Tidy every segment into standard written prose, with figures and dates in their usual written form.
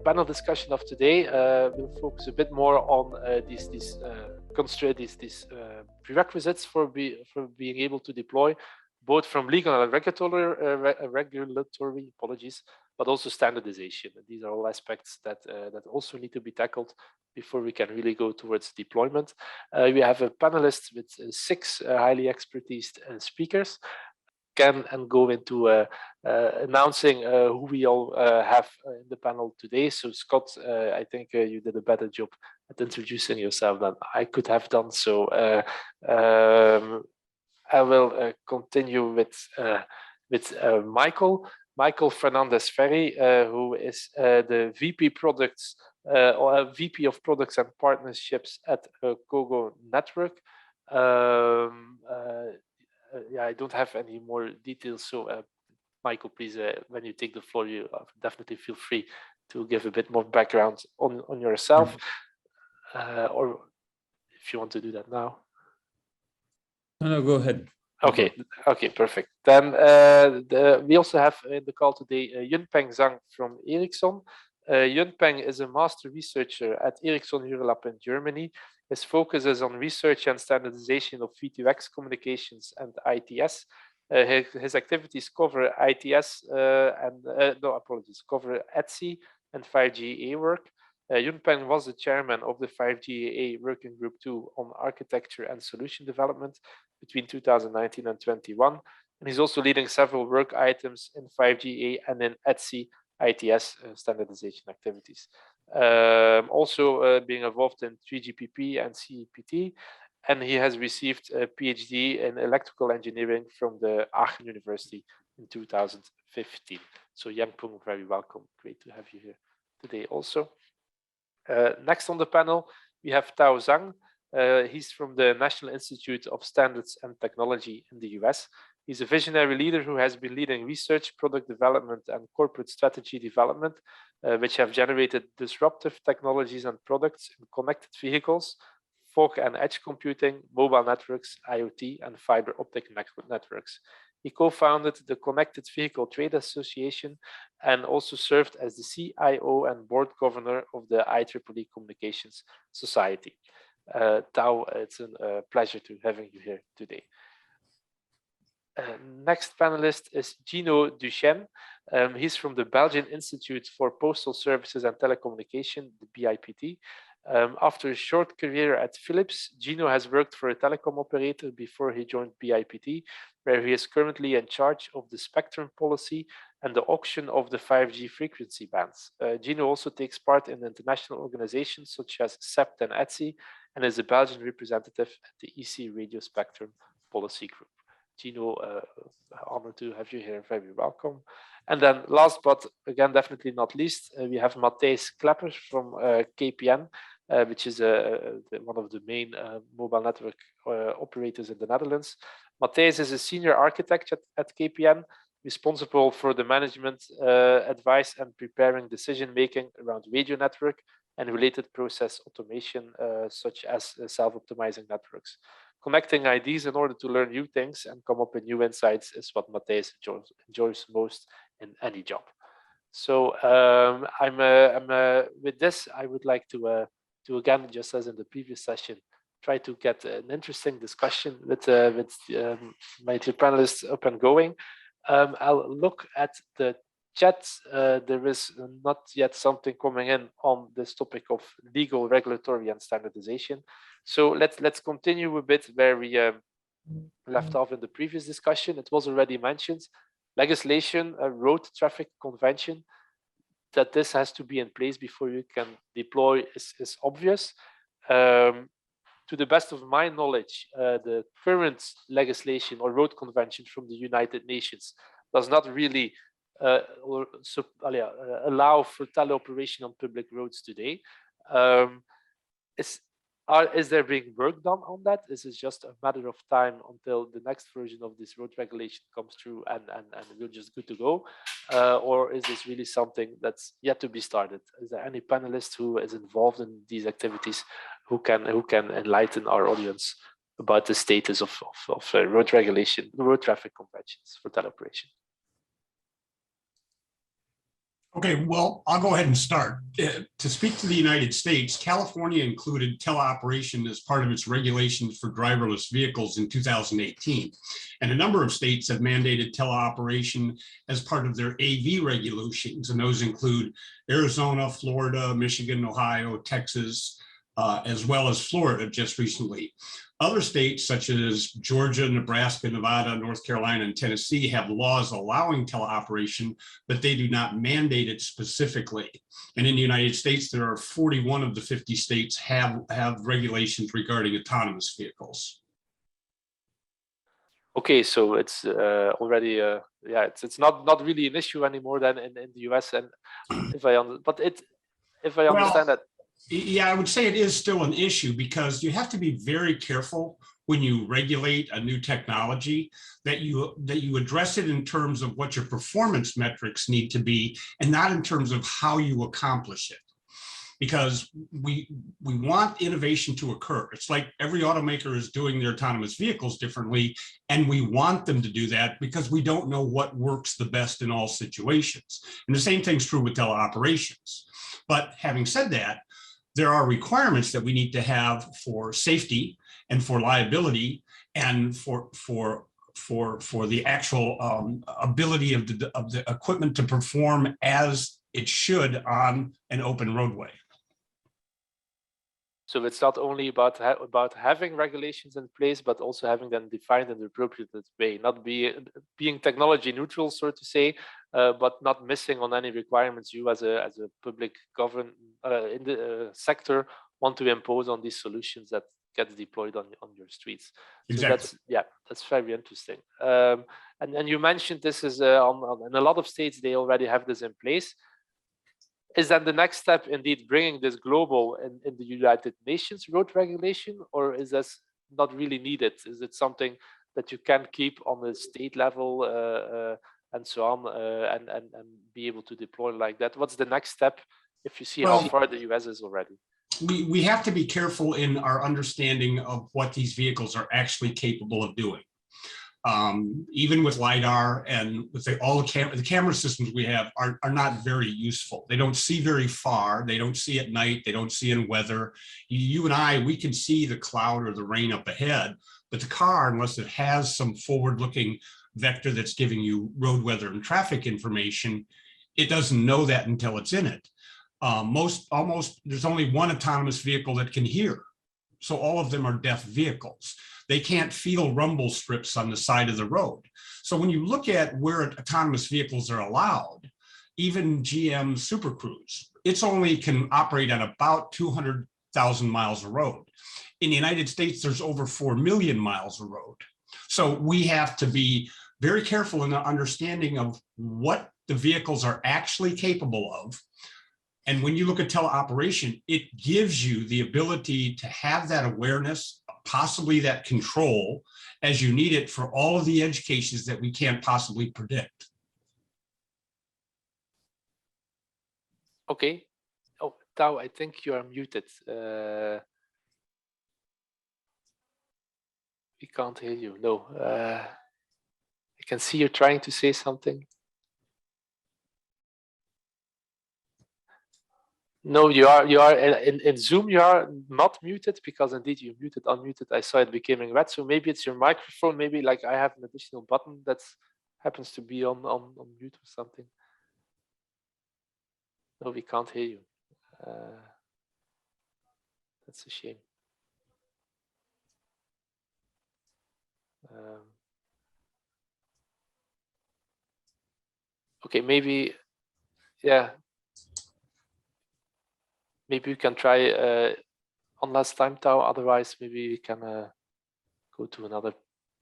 panel discussion of today will focus a bit more on these prerequisites for being able to deploy, both from legal and regulatory apologies, but also standardization. And these are all aspects that also need to be tackled before we can really go towards deployment. We have a panelist with 6 highly expertised speakers. And go into announcing who we all have in the panel today. So Scott, I think you did a better job at introducing yourself than I could have done. So I will continue with Michael Fernandez Ferry, who is the VP Products or VP of Products and Partnerships at Kogo Network. Yeah, I don't have any more details. So, Michael, please, when you take the floor, you definitely feel free to give a bit more background on yourself, or if you want to do that now. No, go ahead. Okay, perfect. Then we also have in the call today Yunpeng Zhang from Ericsson. Yunpeng is a master researcher at Ericsson Hürlab in Germany. His focus is on research and standardization of V2X communications and ITS. His activities cover ITS cover ETSI and 5G work. Yunpeng was the chairman of the 5G Working Group 2 on architecture and solution development between 2019 and 21. And he's also leading several work items in 5G and in ETSI ITS standardization activities. Also being involved in 3GPP and CEPT, and he has received a PhD in electrical engineering from the Aachen University in 2015. So Yunpeng, very welcome. Great to have you here today also. Next on the panel, we have Tao Zhang. He's from the National Institute of Standards and Technology in the US. He's a visionary leader who has been leading research, product development, and corporate strategy development, which have generated disruptive technologies and products in connected vehicles, fog and edge computing, mobile networks, IoT, and fiber optic networks. He co-founded the Connected Vehicle Trade Association and also served as the CIO and board governor of the IEEE Communications Society. Tao, it's a pleasure to having you here today. Next panelist is Gino Duchesne. He's from the Belgian Institute for Postal Services and Telecommunication, the BIPT. After a short career at Philips, Gino has worked for a telecom operator before he joined BIPT, where he is currently in charge of the spectrum policy and the auction of the 5G frequency bands. Gino also takes part in international organizations such as CEPT and ETSI, and is a Belgian representative at the EC Radio Spectrum Policy Group. Gino, honored to have you here. Very welcome. And then last, but again, definitely not least, we have Matthijs Klepper from KPN, which is one of the main mobile network operators in the Netherlands. Matthijs is a senior architect at KPN, responsible for the management, advice, and preparing decision-making around radio network and related process automation, such as self-optimizing networks. Connecting ideas in order to learn new things and come up with new insights is what Matthijs enjoys most in any job. So with this, I would like to again, just as in the previous session, try to get an interesting discussion with my two panelists up and going. I'll look at the chat. There is not yet something coming in on this topic of legal, regulatory, and standardization. So let's continue a bit where we left off in the previous discussion. It was already mentioned, legislation, a road traffic convention, that this has to be in place before you can deploy is obvious. To the best of my knowledge, the current legislation or road convention from the United Nations does not really allow for teleoperation on public roads today. Is there being work done on that? Is it just a matter of time until the next version of this road regulation comes through and we're just good to go? Or is this really something that's yet to be started? Is there any panelist who is involved in these activities who can enlighten our audience about the status of road regulation, road traffic conventions for teleoperation? Okay, well, I'll go ahead and start. To speak to the United States, California included teleoperation as part of its regulations for driverless vehicles in 2018. And a number of states have mandated teleoperation as part of their AV regulations. And those include Arizona, Florida, Michigan, Ohio, Texas, as well as Florida just recently. Other states such as Georgia, Nebraska, Nevada, North Carolina, and Tennessee have laws allowing teleoperation, but they do not mandate it specifically. And in the United States, there are 41 of the 50 states have regulations regarding autonomous vehicles. Okay, so it's already yeah, it's not really an issue anymore than in the US. And if I understand that. Yeah, I would say it is still an issue because you have to be very careful when you regulate a new technology that you address it in terms of what your performance metrics need to be and not in terms of how you accomplish it. Because we want innovation to occur. It's like every automaker is doing their autonomous vehicles differently, and we want them to do that because we don't know what works the best in all situations. And the same thing's true with teleoperations. But having said that, there are requirements that we need to have for safety and for liability and for the actual ability of the equipment to perform as it should on an open roadway. So it's not only about having regulations in place, but also having them defined in the appropriate way, not being technology neutral, so to say, but not missing on any requirements you as a public government in the sector want to impose on these solutions that gets deployed on your streets. Exactly. So that's very interesting. And you mentioned this is in a lot of states they already have this in place. Is then the next step indeed bringing this global in the United Nations road regulation, or is this not really needed? Is it something that you can keep on the state level and so on and be able to deploy like that? What's the next step if you see how far the US is already? We have to be careful in our understanding of what these vehicles are actually capable of doing. Even with LiDAR and with all the camera systems we have are not very useful. They don't see very far. They don't see at night. They don't see in weather. You and I, we can see the cloud or the rain up ahead, but the car, unless it has some forward-looking vector that's giving you road weather and traffic information, it doesn't know that until it's in it. There's only one autonomous vehicle that can hear. So all of them are deaf vehicles. They can't feel rumble strips on the side of the road. So when you look at where autonomous vehicles are allowed, even GM Super Cruise, it's only can operate on about 200,000 miles of road. In the United States, there's over 4 million miles of road. So we have to be very careful in the understanding of what the vehicles are actually capable of. And when you look at teleoperation, it gives you the ability to have that awareness, possibly that control, as you need it for all of the edge cases that we can't possibly predict. Okay. Oh, Tao, I think you are muted. We can't hear you. No. I can see you're trying to say something. No, you are in Zoom. You are not muted because indeed you muted, unmuted. I saw it becoming red. So maybe it's your microphone. Maybe like I have an additional button that happens to be on mute or something. No, we can't hear you. That's a shame. Okay, maybe, yeah. Maybe we can try one last time, Tao. Otherwise, maybe we can go to another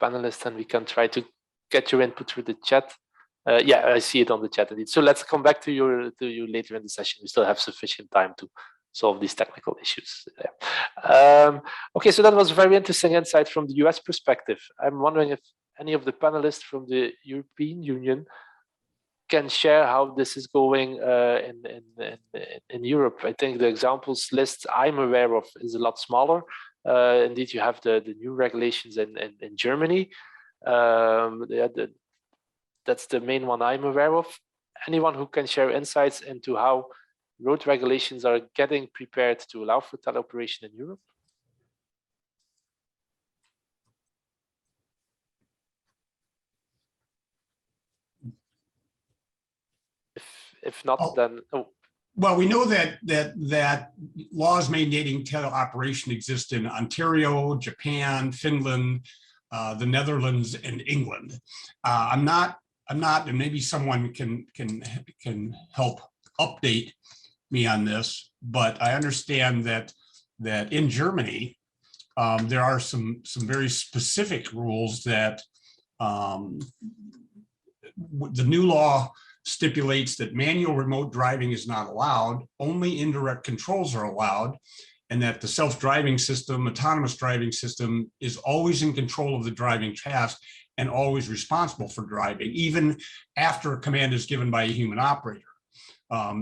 panelist and we can try to get your input through the chat. Yeah, I see it on the chat indeed. So let's come back to you later in the session. We still have sufficient time to solve these technical issues. Okay, so that was a very interesting insight from the US perspective. I'm wondering if any of the panelists from the European Union can share how this is going in Europe. I think the examples list I'm aware of is a lot smaller. Indeed, you have the new regulations in Germany. That's the main one I'm aware of. anyone who can share insights into how road regulations are getting prepared to allow for teleoperation in Europe? If not, then well, we know that laws mandating teleoperation exist in Ontario, Japan, Finland, the Netherlands, and England. I'm not, and maybe someone can help update me on this, but I understand that in Germany there are some very specific rules that the new law stipulates that manual remote driving is not allowed, only indirect controls are allowed, and that the self-driving system, autonomous driving system, is always in control of the driving task and always responsible for driving, even after a command is given by a human operator.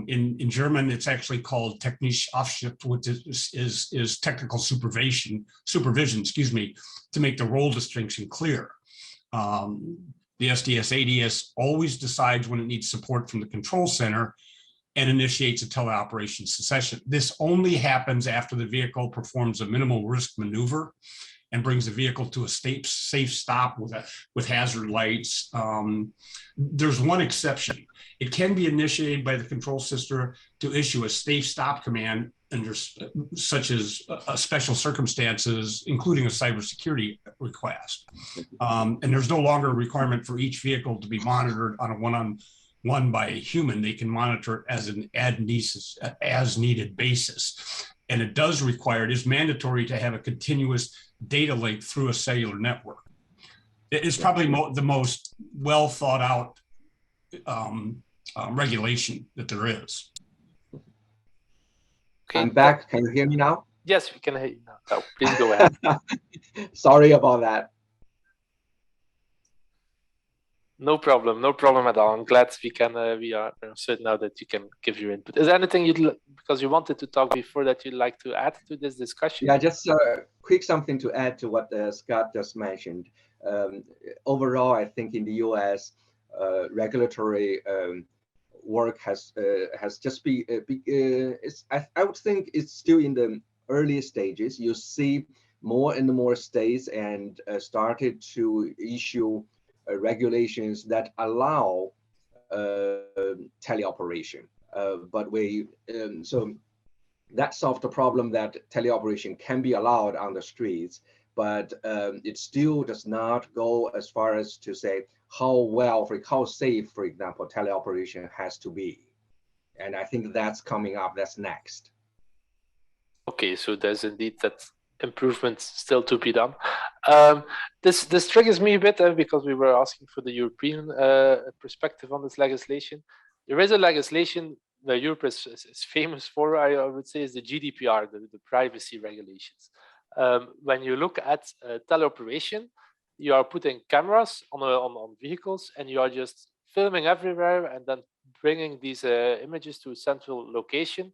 In German, it's actually called Technische Aufsicht, which is technical supervision, excuse me, to make the role distinction clear. The SDS-ADS always decides when it needs support from the control center and initiates a teleoperation succession. This only happens after the vehicle performs a minimal risk maneuver and brings the vehicle to a safe stop with hazard lights. There's one exception. It can be initiated by the control system to issue a safe stop command under such as special circumstances, including a cybersecurity request. And there's no longer a requirement for each vehicle to be monitored on a one-on-one by a human. They can monitor it as an as needed basis. And it is mandatory to have a continuous data link through a cellular network. It is probably the most well thought out regulation that there is. Okay. I'm back. Can you hear me now? Yes, we can hear you now. So please go ahead. Sorry about that. No problem at all. I'm glad we are certain now that you can give your input. Is there anything because you wanted to talk before, that you'd like to add to this discussion? Yeah, just quick something to add to what Scott just mentioned. Overall, I think in the US, regulatory work has just been, I would think it's still in the early stages. You see more and more states and started to issue regulations that allow teleoperation, but so that solved the problem that teleoperation can be allowed on the streets, but it still does not go as far as to say how safe, for example, teleoperation has to be. And I think that's coming up, that's next. Okay, so there's indeed that improvements still to be done. This triggers me a bit because we were asking for the European perspective on this legislation. There is a legislation that Europe is famous for, I would say, is the GDPR, the privacy regulations. When you look at teleoperation, you are putting cameras on vehicles and you are just filming everywhere and then bringing these images to a central location.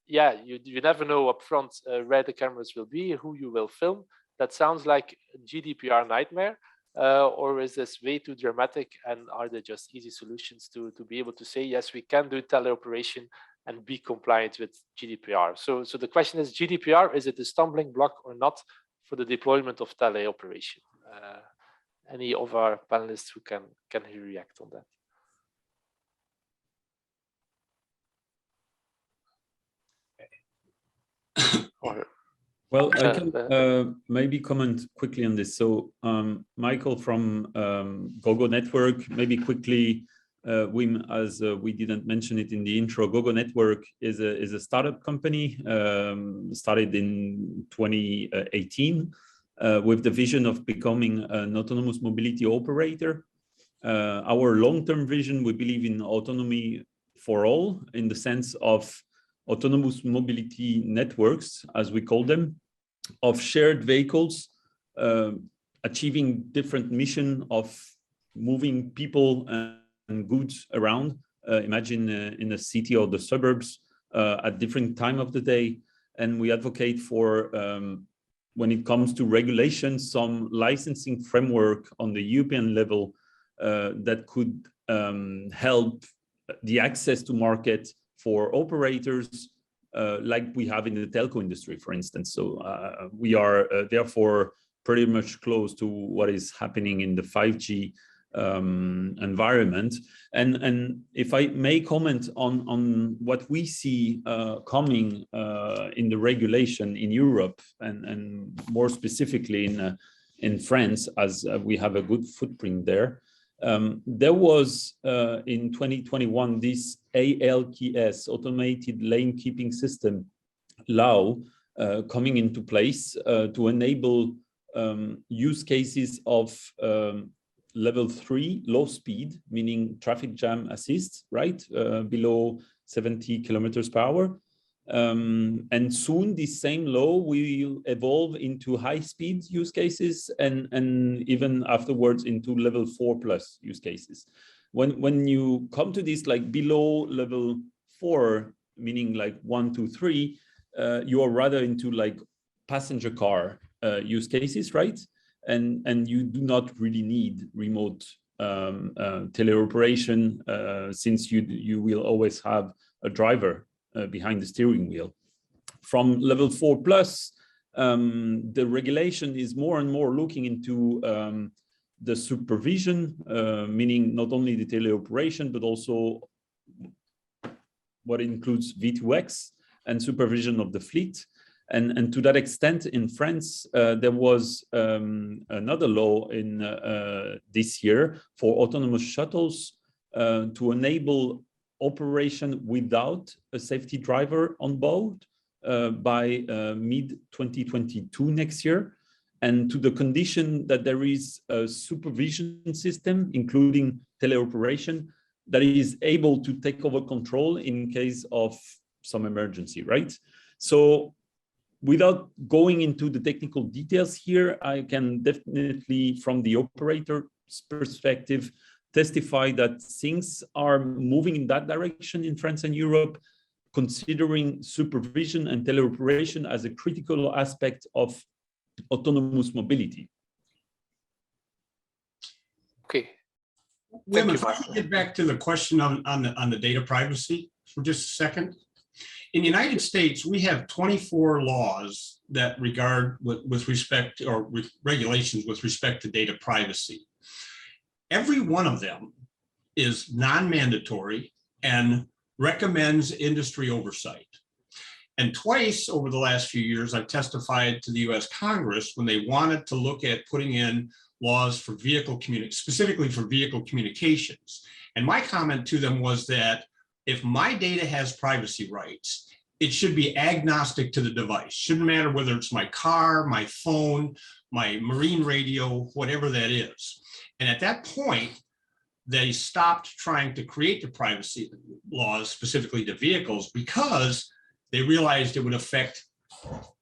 Yeah, you never know upfront where the cameras will be, who you will film. That sounds like a GDPR nightmare, or is this way too dramatic? And are there just easy solutions to be able to say, yes, we can do teleoperation and be compliant with GDPR? So the question is, GDPR, is it a stumbling block or not for the deployment of teleoperation? Any of our panelists who can react on that? Well, I can maybe comment quickly on this. So Michael from GoGo Network, maybe quickly, Wim, as we didn't mention it in the intro, GoGo Network is a startup company started in 2018 with the vision of becoming an autonomous mobility operator. Our long-term vision, we believe in autonomy for all, in the sense of autonomous mobility networks, as we call them, of shared vehicles, achieving different mission of moving people and goods around. Imagine in a city or the suburbs at different time of the day. And we advocate for, when it comes to regulation, some licensing framework on the European level that could help the access to market for operators like we have in the telco industry, for instance. So we are therefore pretty much close to what is happening in the 5G environment. And if I may comment on what we see coming in the regulation in Europe, and more specifically in France, as we have a good footprint there. There was in 2021 this ALKS, Automated Lane Keeping System law, coming into place to enable use cases of level 3 low speed, meaning traffic jam assist, right, below 70 kilometers per hour. And soon this same law will evolve into high speed use cases and even afterwards into level 4+ use cases. When you come to this like below level 4, meaning like 1, 2, 3, you are rather into like passenger car use cases, right? And you do not really need remote teleoperation since you will always have a driver behind the steering wheel. From level 4+, the regulation is more and more looking into the supervision, meaning not only the teleoperation, but also what includes V2X and supervision of the fleet. And to that extent, in France, there was another law in this year for autonomous shuttles to enable operation without a safety driver on board by mid-2022 next year, and to the condition that there is a supervision system, including teleoperation, that is able to take over control in case of some emergency, right? So without going into the technical details here, I can definitely, from the operator's perspective, testify that things are moving in that direction in France and Europe, considering supervision and teleoperation as a critical aspect of autonomous mobility. Okay. Wim, if I could get back to the question on the data privacy for just a second. In the United States, we have 24 laws that regard with respect, or regulations with respect to data privacy. Every one of them is non-mandatory and recommends industry oversight. And twice over the last few years, I've testified to the US Congress when they wanted to look at putting in laws for specifically for vehicle communications. And my comment to them was that if my data has privacy rights, it should be agnostic to the device. Shouldn't matter whether it's my car, my phone, my marine radio, whatever that is. And at that point, they stopped trying to create the privacy laws specifically to vehicles because they realized it would affect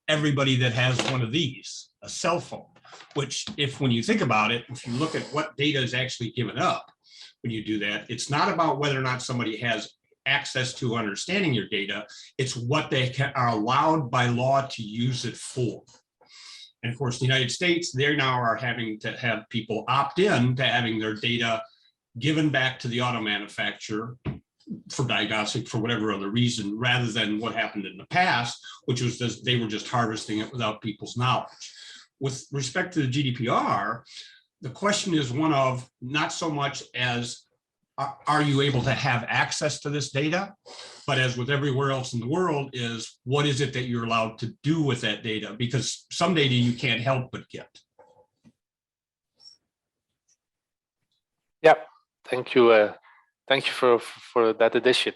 everybody that has one of these, a cell phone, which when you think about it, if you look at what data is actually given up when you do that, it's not about whether or not somebody has access to understanding your data, it's what they are allowed by law to use it for. And of course, the United States, they now are having to have people opt in to having their data given back to the auto manufacturer for diagnostic, for whatever other reason, rather than what happened in the past, which was just, they were just harvesting it without people's knowledge. With respect to the GDPR, the question is one of not so much as are you able to have access to this data, but as with everywhere else in the world is what is it that you're allowed to do with that data? Because some data you can't help but get. Yeah, thank you. Thank you for that addition.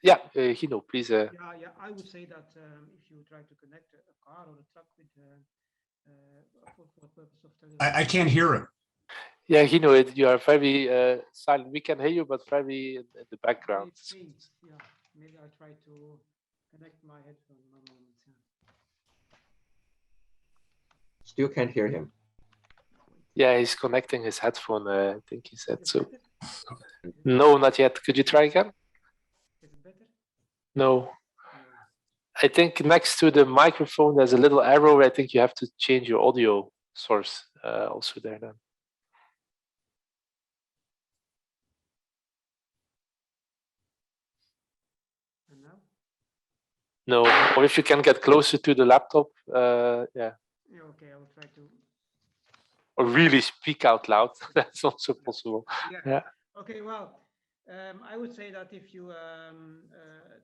Hino, please. Yeah, I would say that if you try to connect a car or a truck with for purpose of I can't hear him. Yeah, Hino, you are very silent. We can hear you, but very in the background. Yeah, maybe I'll try to connect my headphone in a moment. Yeah. Still can't hear him. Yeah, he's connecting his headphone. I think he said so. No, not yet. Could you try again? Is it better? No. I think next to the microphone, there's a little arrow. I think you have to change your audio source also there then. No, or if you can get closer to the laptop, yeah. Yeah, okay, I will try to. Or really speak out loud. That's also possible. Yeah. Okay, well, I would say that if you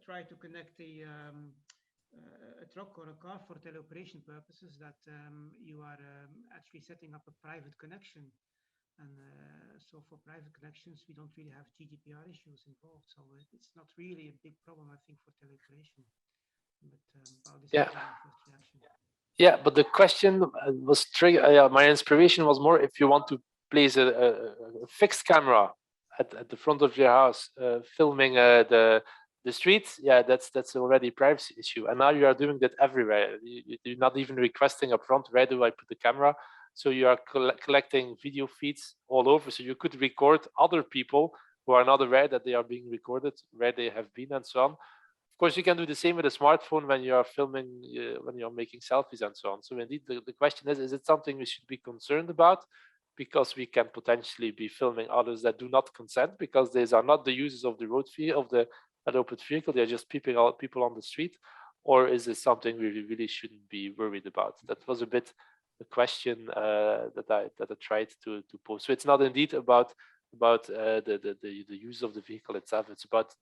try to connect a truck or a car for teleoperation purposes, that you are actually setting up a private connection. And so for private connections, we don't really have GDPR issues involved. So it's not really a big problem, I think, for teleoperation. But well, this is my first reaction. Yeah, but the question was my inspiration was more if you want to place a fixed camera at the front of your house, filming the streets. Yeah, that's already a privacy issue. And now you are doing that everywhere. You're not even requesting upfront, where do I put the camera? So you are collecting video feeds all over. So you could record other people who are not aware that they are being recorded, where they have been, and so on. Of course, you can do the same with a smartphone when you are filming, when you're making selfies and so on. So indeed, the question is it something we should be concerned about? Because we can potentially be filming others that do not consent, because these are not the users of the road of the open vehicle, they're just people on the street. Or is it something we really shouldn't be worried about? That was a bit the question that I tried to pose. So it's not indeed about the use of the vehicle itself, it's about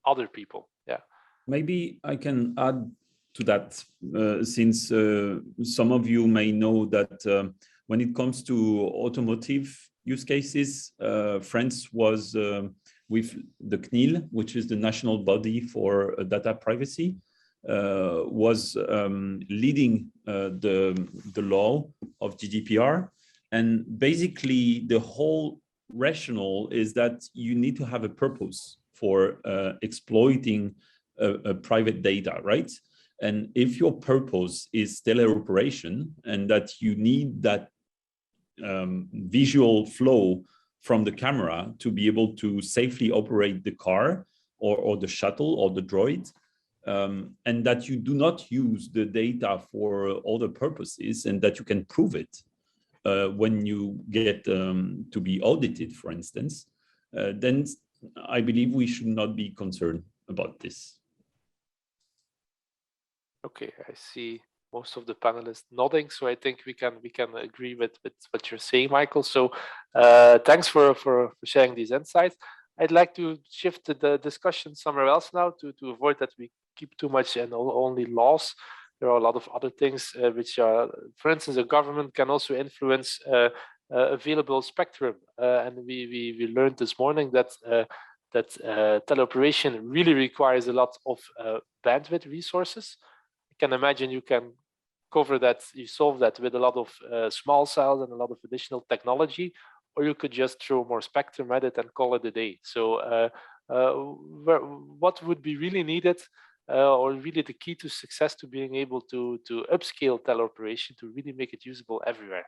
other people. Yeah. Maybe I can add to that, since some of you may know that when it comes to automotive use cases, France was with the CNIL, which is the national body for data privacy, was leading the law of GDPR. And basically the whole rationale is that you need to have a purpose for exploiting private data, right? And if your purpose is teleoperation and that you need that visual flow from the camera to be able to safely operate the car or the shuttle or the droid, and that you do not use the data for other purposes, and that you can prove it when you get to be audited, for instance, then I believe we should not be concerned about this. Okay, I see most of the panelists nodding, so I think we can agree with what you're saying, Michael. So thanks for sharing these insights. I'd like to shift the discussion somewhere else now to avoid that we keep too much in only laws. There are a lot of other things which are, for instance, a government can also influence available spectrum, and we learned this morning that teleoperation really requires a lot of bandwidth resources. I can imagine you can cover that, you solve that with a lot of small cells and a lot of additional technology, or you could just throw more spectrum at it and call it a day. So what would be really needed, or really the key to success to being able to upscale teleoperation to really make it usable everywhere?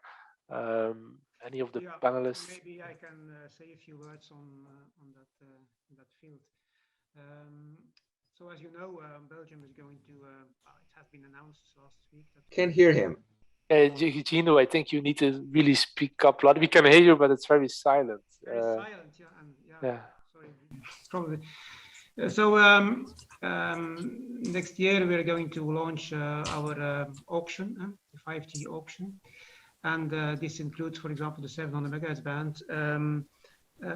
Any of the panelists? Maybe I can say a few words on that field. So as you know, Belgium is going to, it has been announced last week. Can't hear him. Gino, I think you need to really speak up loud. We can hear you, but it's very silent. Very silent, yeah. And yeah. Sorry, probably. So next year we're going to launch our auction, the 5G auction. And this includes, for example, the 700 MHz band.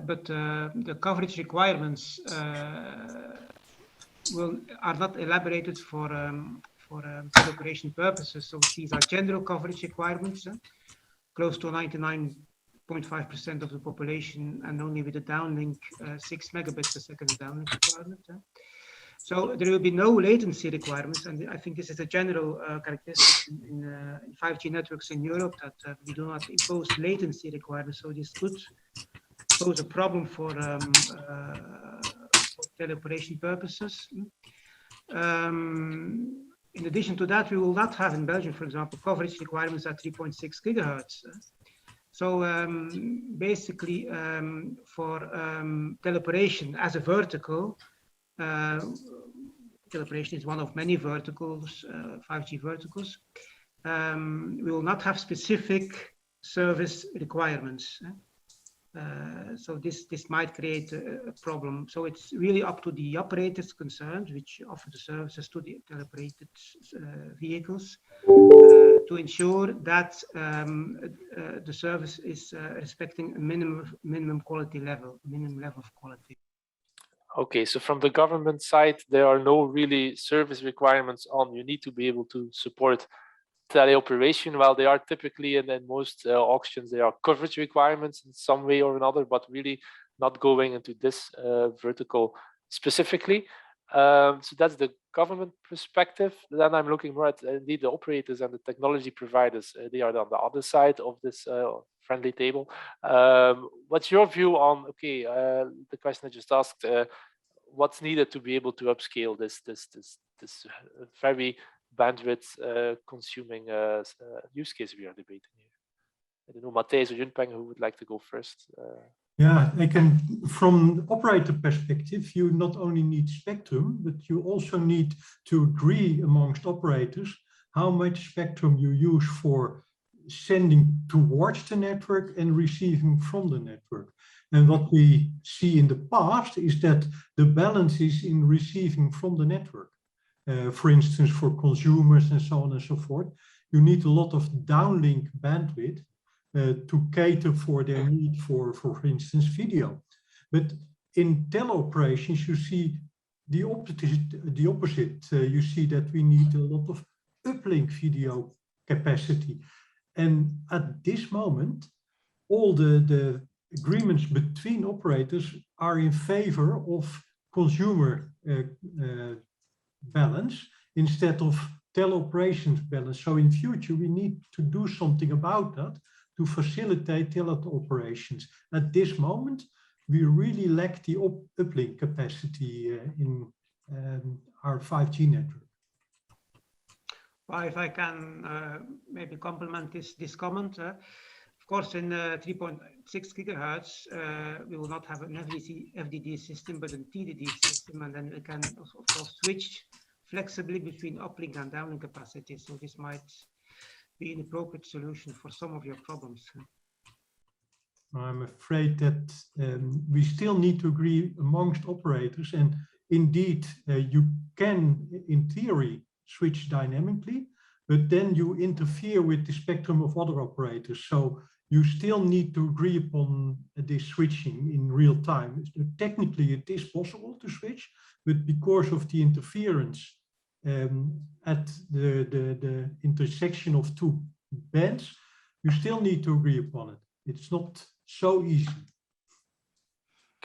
But the coverage requirements are not elaborated for teleoperation purposes. So these are general coverage requirements, close to 99.5% of the population, and only with a downlink 6 megabits per second downlink requirement. So there will be no latency requirements, and I think this is a general characteristic in 5G networks in Europe, that we do not impose latency requirements. So this could pose a problem for teleoperation purposes. In addition to that, we will not have in Belgium, for example, coverage requirements at 3.6 gigahertz. So basically, for teleoperation as a vertical, teleoperation is one of many verticals, 5G verticals. We will not have specific service requirements. So this might create a problem. So it's really up to the operators concerned, which offer the services to the teleoperated vehicles, to ensure that the service is respecting a minimum quality level, minimum level of quality. Okay, so from the government side, there are no really service requirements on you need to be able to support teleoperation, while they are typically in most auctions, there are coverage requirements in some way or another, but really not going into this vertical specifically. So that's the government perspective. Then I'm looking more at indeed the operators and the technology providers. They are on the other side of this friendly table. What's your view on, okay, the question I just asked, what's needed to be able to upscale this very bandwidth consuming use case we are debating here? I don't know, Matthijs or Yunpeng, who would like to go first? Yeah, I can. From the operator perspective, you not only need spectrum, but you also need to agree amongst operators how much spectrum you use for sending towards the network and receiving from the network. And what we see in the past is that the balance is in receiving from the network. For instance, for consumers and so on and so forth, you need a lot of downlink bandwidth to cater for their need for instance, video. But in teleoperations, you see the opposite. You see that we need a lot of uplink video capacity. And at this moment, all the agreements between operators are in favor of consumer balance instead of teleoperations balance. So in future, we need to do something about that to facilitate teleoperations. At this moment, we really lack the uplink capacity in our 5G network. Well, if I can maybe complement this comment, of course, in 3.6 gigahertz, we will not have an FDD system, but a TDD system, and then we can, of course, switch flexibly between uplink and downlink capacity. So this might be an appropriate solution for some of your problems. I'm afraid that we still need to agree amongst operators, and indeed you can, in theory, switch dynamically, but then you interfere with the spectrum of other operators. So you still need to agree upon this switching in real time. Technically, it is possible to switch, but because of the interference at the intersection of two bands, you still need to agree upon it. It's not so easy.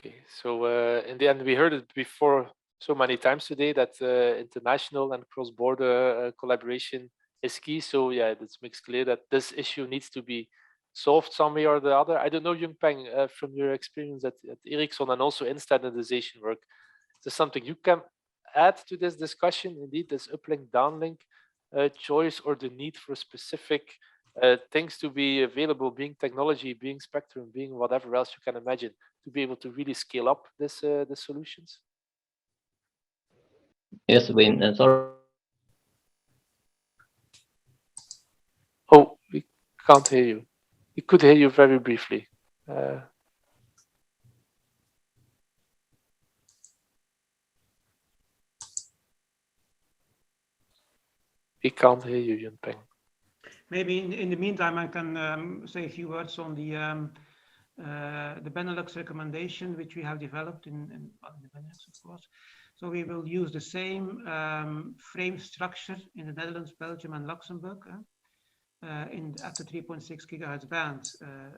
Okay, so in the end, we heard it before so many times today that international and cross-border collaboration is key. So yeah, it makes clear that this issue needs to be solved some way or the other. I don't know, Yunpeng, from your experience at Ericsson and also in standardization work, is there something you can add to this discussion? Indeed, this uplink, downlink choice, or the need for specific things to be available, being technology, being spectrum, being whatever else you can imagine, to be able to really scale up this the solutions? Yes, Wayne. Sorry. Oh, we can't hear you. We could hear you very briefly. We can't hear you, Yunpeng. Maybe in the meantime, I can say a few words on the Benelux recommendation, which we have developed in the Benelux, of course. So we will use the same frame structure in the Netherlands, Belgium, and Luxembourg at the 3.6 gigahertz band.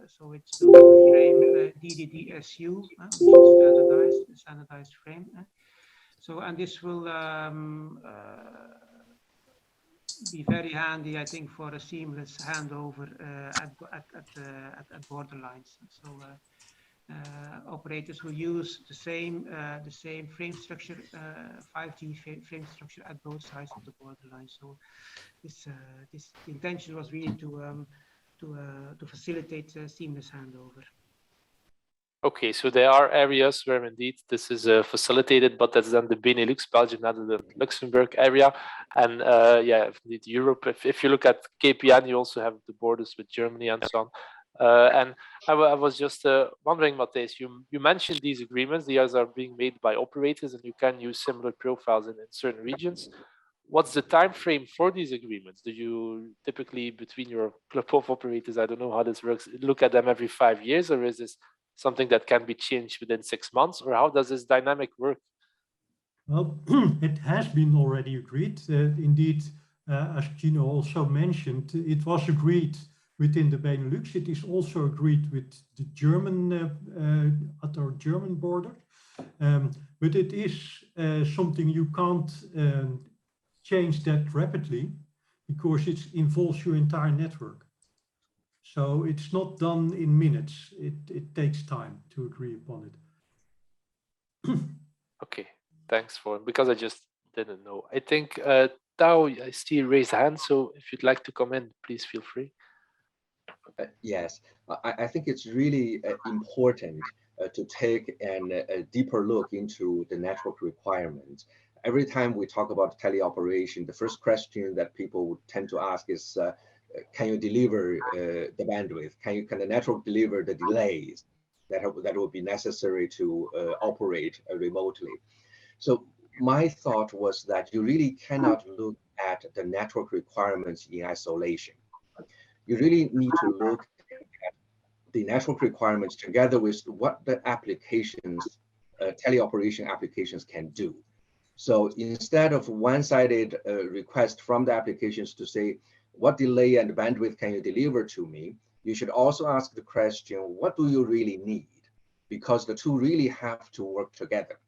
So it's the frame DDD-SU, which is standardized frame. So, and this will be very handy, I think, for a seamless handover at borderlines. So operators will use the same frame structure, 5G frame structure at both sides of the borderline. So this the intention was really to facilitate seamless handover. Okay, so there are areas where indeed this is facilitated, but that's then the Benelux, Belgium, Netherlands, Luxembourg area. And yeah, indeed Europe, if you look at KPN, you also have the borders with Germany and so on. And I was just wondering, Matthijs, you mentioned these agreements. These are being made by operators, and you can use similar profiles in certain regions. What's the time frame for these agreements? Do you typically, between your club of operators, I don't know how this works, look at them every 5 years, or is this something that can be changed within 6 months, or how does this dynamic work? Well, it has been already agreed. Indeed, as Gino also mentioned, it was agreed within the Benelux. It is also agreed with the German, at our German border. But it is something you can't change that rapidly because it involves your entire network. So it's not done in minutes. It takes time to agree upon it. Okay, thanks for, because I just didn't know. I think Tao, I see you raised hand, so if you'd like to come in, please feel free. Yes, I think it's really important to take a deeper look into the network requirements. Every time we talk about teleoperation, the first question that people would tend to ask is, can you deliver the bandwidth? Can the network deliver the delays that will be necessary to operate remotely? So my thought was that you really cannot look at the network requirements in isolation. You really need to look at the network requirements together with what the applications, teleoperation applications can do. So instead of one-sided request from the applications to say, what delay and bandwidth can you deliver to me? You should also ask the question, what do you really need? Because the two really have to work together.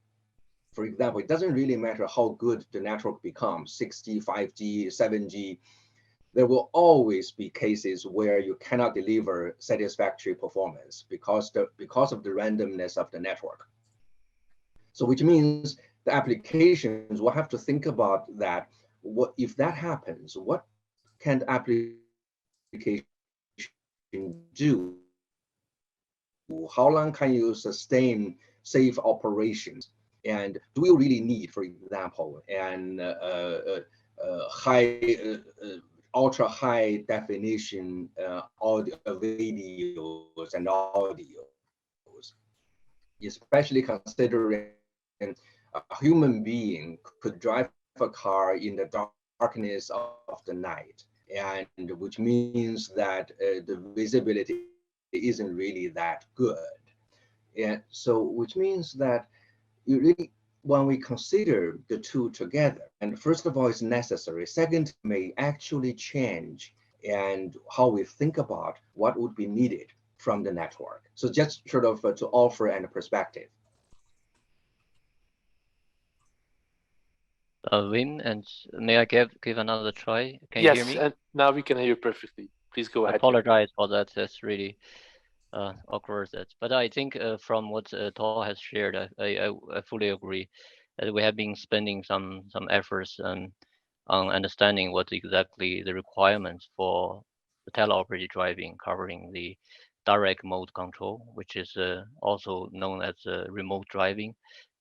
For example, it doesn't really matter how good the network becomes, 6G, 5G, 7G, there will always be cases where you cannot deliver satisfactory performance because of the randomness of the network. So which means the applications will have to think about that. What if that happens? What can the application do? How long can you sustain safe operations? And do you really need, for example, an ultra high definition audio videos and audios, especially considering a human being could drive a car in the darkness of the night, and which means that the visibility isn't really that good. And so, which means that you really, when we consider the two together, and first of all, it's necessary. Second, may actually change and how we think about what would be needed from the network. So just sort of to offer a perspective. Wim, and may I give another try? Can you hear Yes, me? and now we can hear you perfectly. Please go I ahead. apologize for that. That's really awkward. But I think from what Tor has shared, I fully agree that we have been spending some efforts on understanding what exactly the requirements for the teleoperated driving, covering the direct mode control, which is also known as remote driving,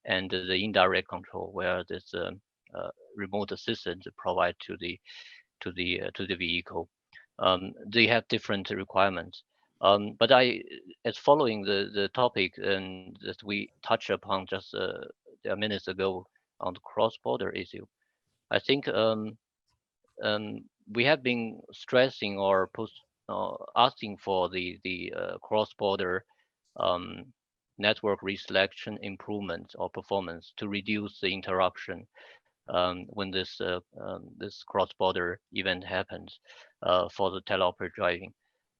and the indirect control, where this remote assistance provide to the vehicle. They have different requirements. But as following the topic and that we touched upon just a minutes ago on the cross-border issue, I think we have been stressing or asking for the cross-border um, network reselection improvement or performance to reduce the interruption when this cross-border event happens for the teleoperator driving.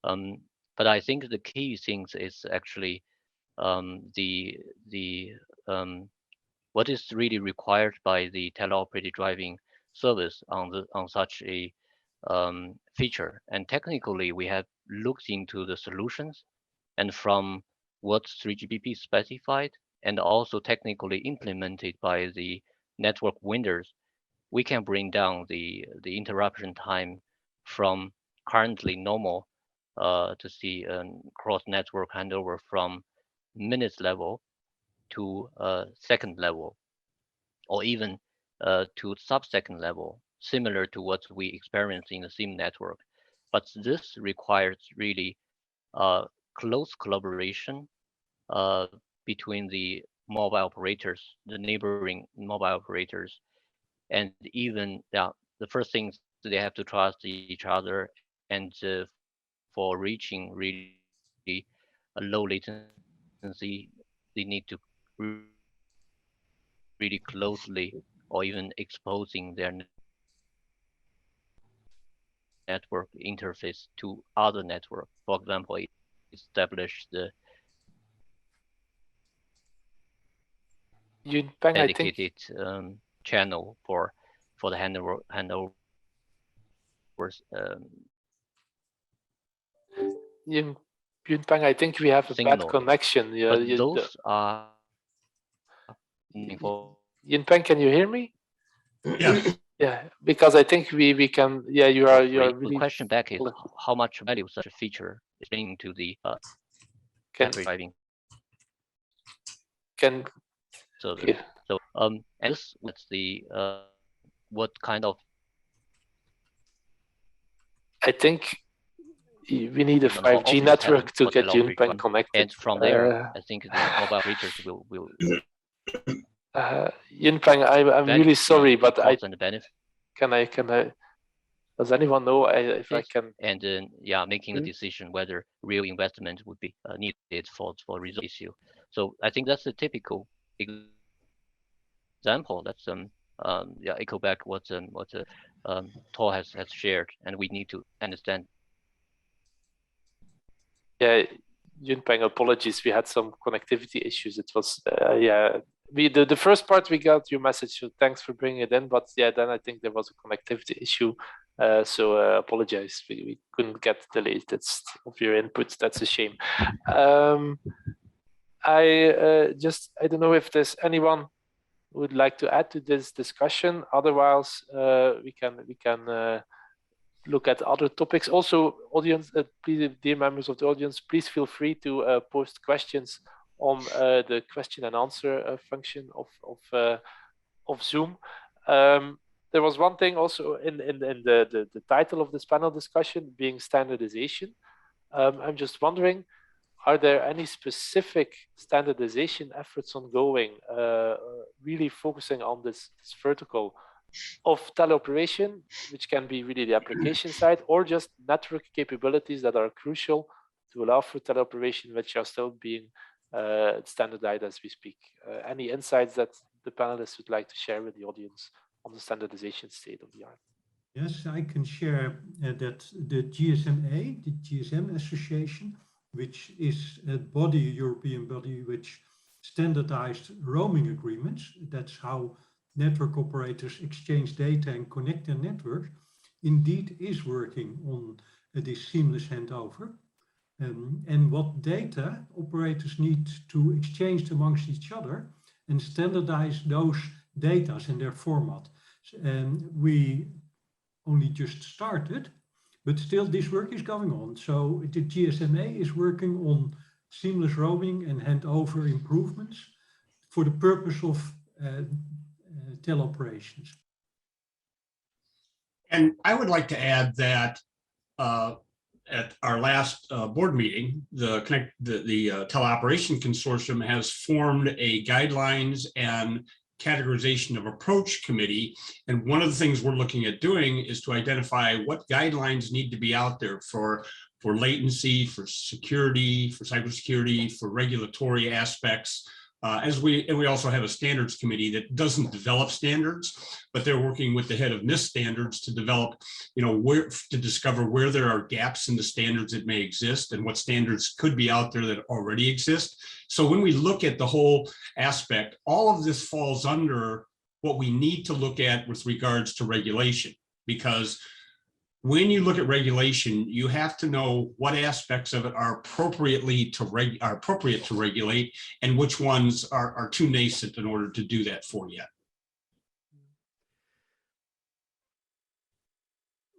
But I think the key things is actually the what is really required by the teleoperated driving service on such a feature. And technically, we have looked into the solutions, and from what 3GPP specified, and also technically implemented by the network vendors, we can bring down the interruption time from currently normal to see cross network handover from minutes level to second level, or even to sub-second level, similar to what we experience in the SIM network. But this requires really close collaboration between the mobile operators, the neighboring mobile operators, and even the first things they have to trust each other, and for reaching really a low latency, they need to really closely, or even exposing their network interface to other network. For example, establish the Yunpeng, I think. dedicated channel for the handovers. Yunpeng, I think we have a bad Signal. connection. Yeah, But those are Yunpeng, can you hear me? Yeah. Yeah, because I think we can. Yeah, you are really. The question back is how much value such a feature is bringing to the driving. So and this what's the what kind of. I think we need a 5G network to get Yunpeng connected. And from there, I think the mobile operators will. Yunpeng, I'm really sorry, but can I? Does anyone know if I can? And making a decision whether real investment would be needed for resolve issue. So I think that's a typical example. That's echo back what Tor has shared, and we need to understand. Yeah, Yunpeng, apologies. We had some connectivity issues. It was the first part we got your message, so thanks for bringing it in. But yeah, then I think there was a connectivity issue. So apologize. We couldn't get the latest of your inputs. That's a shame. I don't know if there's anyone who would like to add to this discussion. Otherwise, we can look at other topics. Also, audience, please, dear members of the audience, please feel free to post questions on the question and answer function of Zoom. There was one thing also in the title of this panel discussion being standardization. I'm just wondering, are there any specific standardization efforts ongoing, really focusing on this vertical of teleoperation, which can be really the application side, or just network capabilities that are crucial to allow for teleoperation, which are still being standardized as we speak? Any insights that the panelists would like to share with the audience on the standardization state of the art? Yes, I can share that the GSMA, the GSM Association, which is a European body which standardized roaming agreements, that's how network operators exchange data and connect their network, indeed is working on this seamless handover. And what data operators need to exchange amongst each other and standardize those data in their format. And we only just started, but still this work is going on. So the GSMA is working on seamless roaming and handover improvements for the purpose of teleoperations. And I would like to add that at our last board meeting, the Teleoperation Consortium has formed a guidelines and categorization of approach committee. And one of the things we're looking at doing is to identify what guidelines need to be out there for latency, for security, for cybersecurity, for regulatory aspects. And we also have a standards committee that doesn't develop standards, but they're working with the head of NIST standards to develop, to discover where there are gaps in the standards that may exist and what standards could be out there that already exist. So when we look at the whole aspect, all of this falls under what we need to look at with regards to regulation, because when you look at regulation, you have to know what aspects of it are appropriate to regulate and which ones are too nascent in order to do that for you.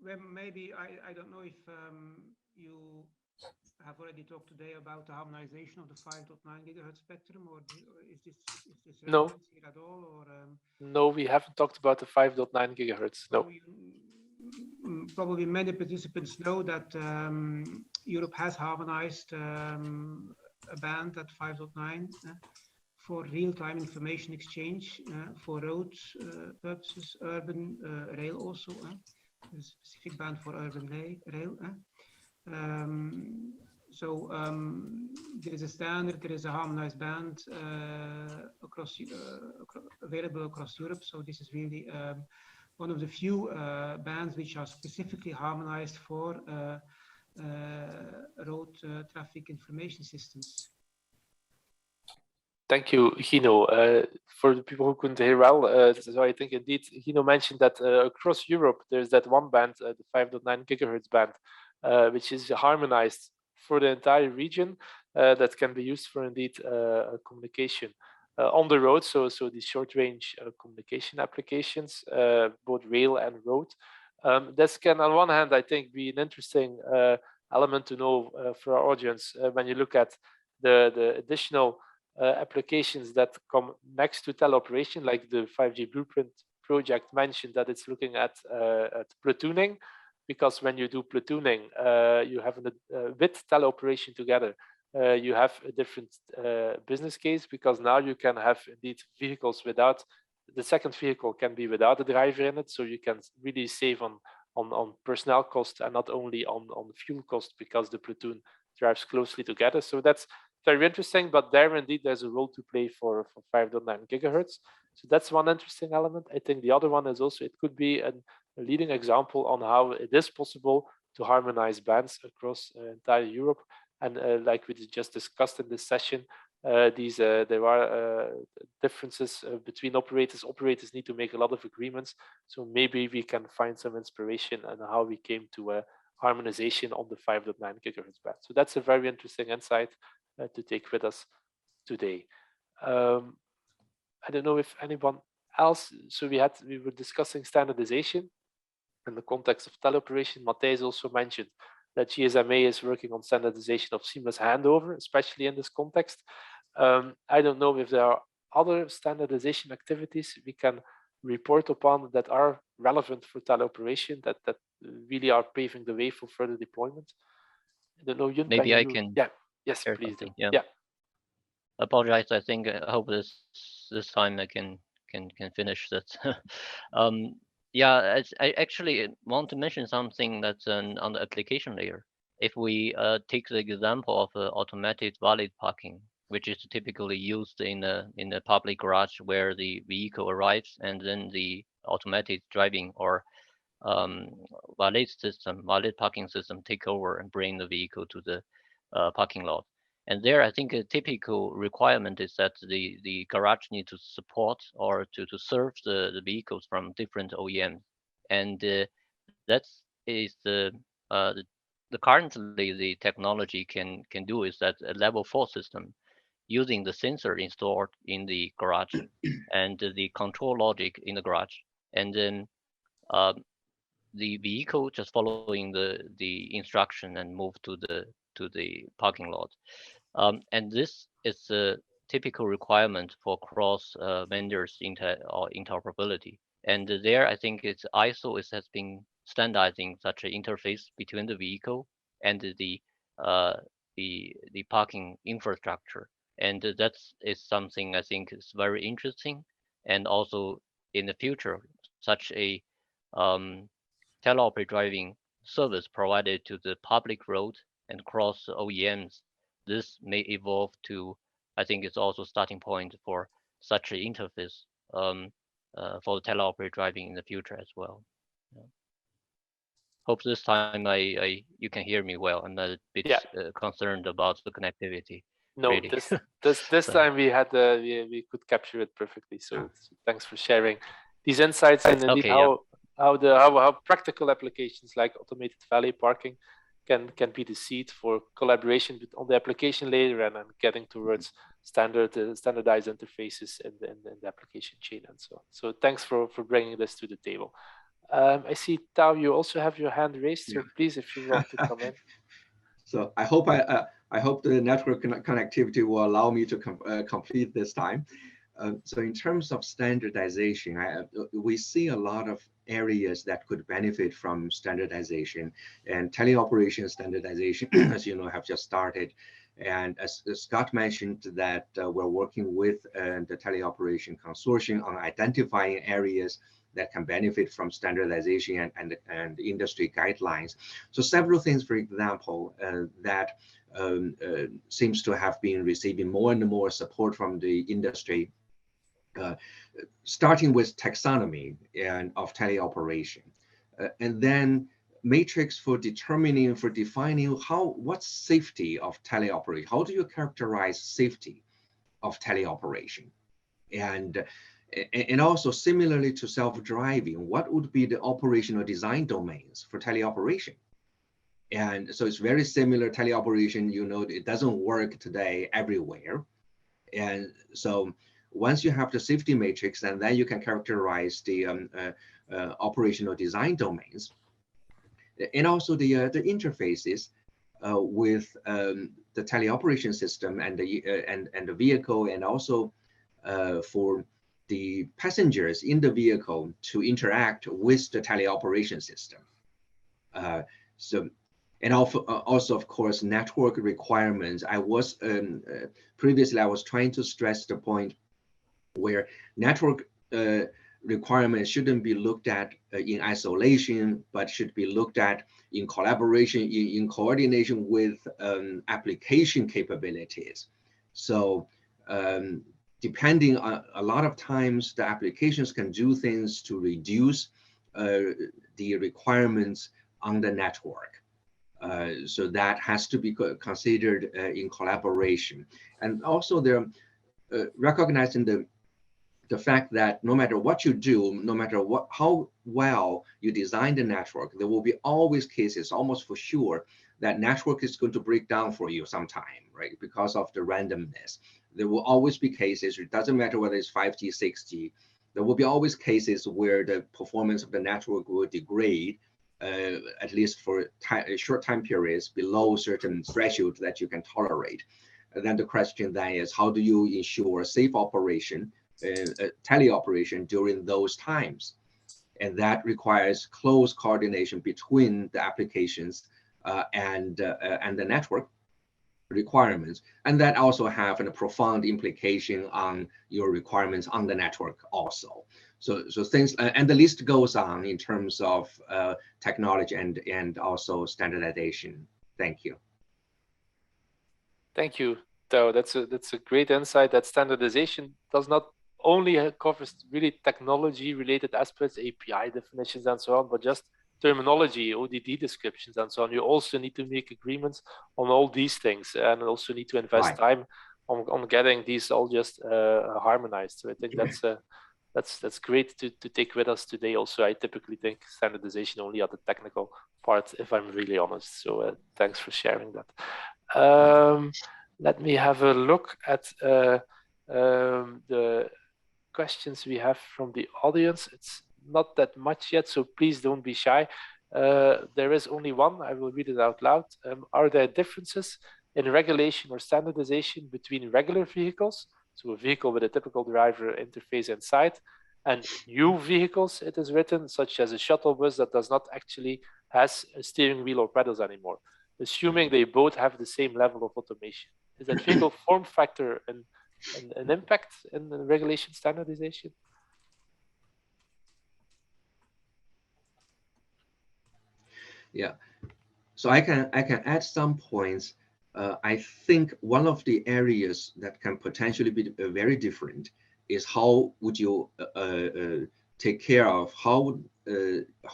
Well, maybe, I don't know if you have already talked today about the harmonization of the 5.9 gigahertz spectrum, or is this no here at all? Or no, we haven't talked about the 5.9 gigahertz. No. Probably many participants know that Europe has harmonized a band at 5.9 for real-time information exchange for roads purposes, urban rail also, a specific band for urban rail. So there is a standard, there is a harmonized band available across Europe. So this is really one of the few bands which are specifically harmonized for road traffic information systems. Thank you, Gino. For the people who couldn't hear well, so I think indeed Gino mentioned that across Europe there's that one band, the 5.9 gigahertz band, which is harmonized for the entire region, that can be used for indeed communication on the road. So these short range communication applications, both rail and road. This can, on one hand, I think, be an interesting element to know for our audience when you look at the additional applications that come next to teleoperation, like the 5G-Blueprint project mentioned that it's looking at platooning, because when you do platooning, you have with teleoperation together, you have a different business case, because now you can have indeed vehicles without, the second vehicle can be without a driver in it, so you can really save on personnel cost and not only on fuel cost, because the platoon drives closely together. So that's very interesting, but there indeed there's a role to play for 5.9 gigahertz. So that's one interesting element. I think the other one is also, it could be a leading example on how it is possible to harmonize bands across entire Europe. And like we just discussed in this session, there are differences between operators. Operators need to make a lot of agreements. So maybe we can find some inspiration on how we came to harmonization on the 5.9 gigahertz band. So that's a very interesting insight to take with us today. I don't know if anyone else. So we were discussing standardization in the context of teleoperation. Matthijs also mentioned that GSMA is working on standardization of seamless handover, especially in this context. I don't know if there are other standardization activities we can report upon that are relevant for teleoperation, that really are paving the way for further deployment. I don't know, Yun, maybe I can. Yeah. Yes, please do. Yeah. Apologize. I think I hope this time I can finish that. Yeah, I actually want to mention something that's on the application layer. If we take the example of automated valet parking, which is typically used in a public garage where the vehicle arrives and then the automatic driving or valet parking system take over and bring the vehicle to the parking lot. And there, I think a typical requirement is that the garage need to support or to serve the vehicles from different OEMs, and that is the currently the technology can do is that a level 4 system using the sensor installed in the garage and the control logic in the garage, and then the vehicle just following the instruction and move to the parking lot. And this is a typical requirement for cross vendors interoperability. And there, I think it's ISO has been standardizing such an interface between the vehicle and the parking infrastructure. And that is something I think is very interesting. And also in the future, such a teleoperated driving service provided to the public road and cross OEMs, this may evolve to, I think it's also starting point for such an interface for the teleoperated driving in the future as well. Yeah. Hope this time you can hear me well. I'm a bit concerned about the connectivity. No, really. this time we had we could capture it perfectly. So thanks for sharing these insights and indeed how practical applications like automated valet parking can be the seed for collaboration on the application layer and getting towards standardized interfaces in the application chain and so on. So thanks for bringing this to the table. I see, Tao, you also have your hand raised, so please, if you want to come in. So I hope the network connectivity will allow me to complete this time. So in terms of standardization, we see a lot of areas that could benefit from standardization, and teleoperation standardization, as you know, have just started. And as Scott mentioned, that we're working with the Teleoperation Consortium on identifying areas that can benefit from standardization and industry guidelines. So several things, for example, that seems to have been receiving more and more support from the industry, starting with taxonomy and of teleoperation, and then matrix for determining, for defining what's safety of teleoperation. How do you characterize safety of teleoperation? And also similarly to self-driving, what would be the operational design domains for teleoperation? And so it's very similar. Teleoperation, you know, it doesn't work today everywhere. And so once you have the safety matrix, and then you can characterize the operational design domains, and also the interfaces with the teleoperation system and the vehicle, and also for the passengers in the vehicle to interact with the teleoperation system. So, and also of course, network requirements. I was previously I was trying to stress the point where network requirements shouldn't be looked at in isolation, but should be looked at in collaboration, in coordination with application capabilities. So depending on, a lot of times the applications can do things to reduce the requirements on the network. So that has to be considered in collaboration. And also they're recognizing the fact that no matter what you do, no matter how well you design the network, there will be always cases, almost for sure, that network is going to break down for you sometime, right? Because of the randomness. There will always be cases, it doesn't matter whether it's 5G, 6G, there will be always cases where the performance of the network will degrade, at least for short time periods below certain thresholds that you can tolerate. And then the question then is, how do you ensure safe operation, teleoperation during those times? And that requires close coordination between the applications and the network requirements, and that also have a profound implication on your requirements on the network also. So things, and the list goes on in terms of technology and also standardization. Thank you. Thank you, Tao. That's a great insight. That standardization does not only covers really technology-related aspects, API definitions and so on, but just terminology, ODD descriptions and so on. You also need to make agreements on all these things, and also need to invest time on getting these all just harmonized. So I think that's great to take with us today. Also, I typically think standardization only at the technical part, if I'm really honest. So thanks for sharing that. Let me have a look at the questions we have from the audience. It's not that much yet, so please don't be shy. There is only one. I will read it out loud. Are there differences in regulation or standardization between regular vehicles, so a vehicle with a typical driver interface inside, and new vehicles, it is written, such as a shuttle bus that does not actually has a steering wheel or pedals anymore, assuming they both have the same level of automation? Is that vehicle form factor an impact in the regulation standardization? Yeah, so I can add some points. I think one of the areas that can potentially be very different is how would you take care of, how